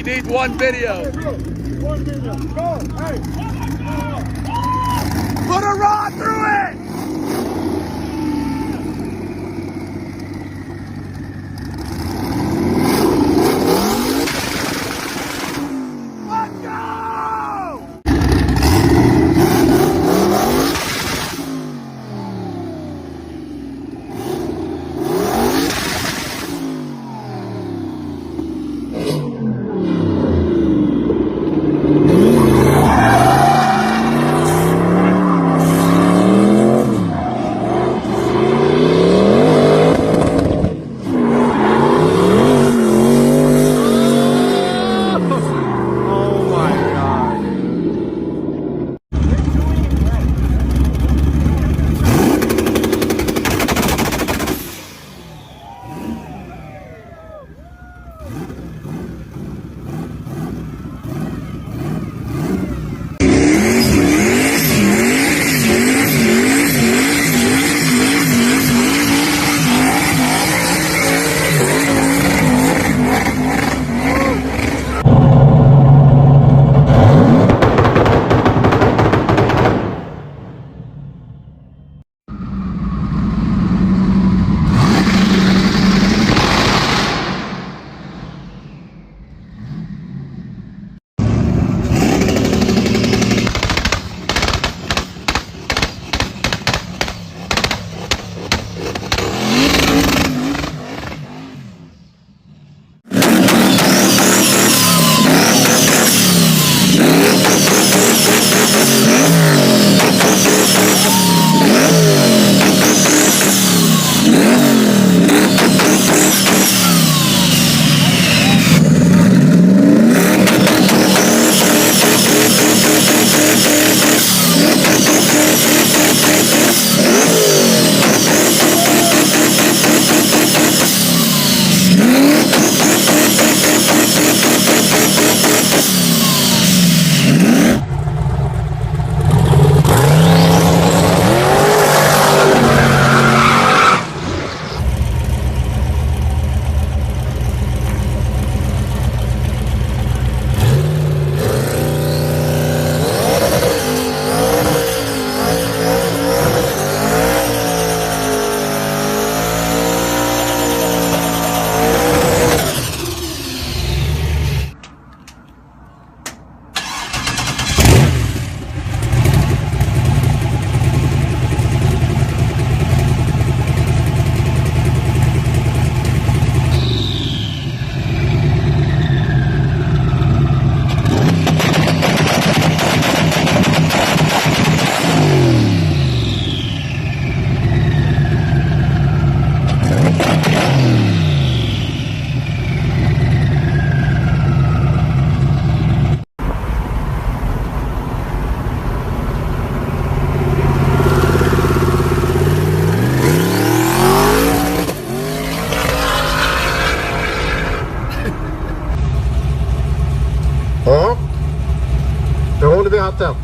need one video. One video. Go. Hey. Put a rod through it! Let's go! Ja. Nu håller vi hatten.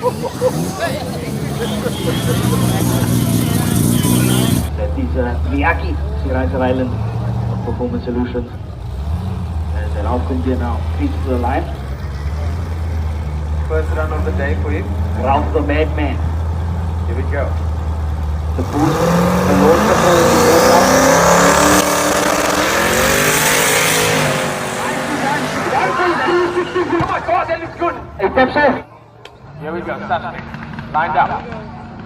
That is Miyaki, Siriser Island of Performance Solutions. En zijn hoofd komt hier nou, fiets to the line. First run of the day for you. Ralph the Madman. Here we go. The boost, the load control is up. Oh my God, that looks good. Hey, Pepsi. Here we go, suspect. Lined up.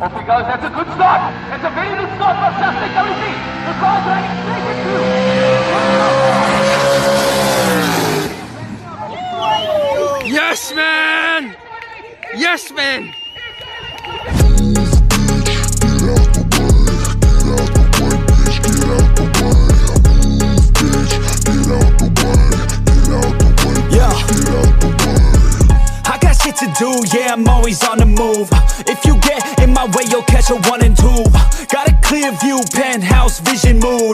Off he goes, that's a good start. That's a very good start for suspect. Now we see. The car's running straight into you. Yes, man! Yes, man! I got shit to do, yeah, I'm always on the move. If you get in my way, you'll catch a 1 and 2. Got a clear view, penthouse vision mood.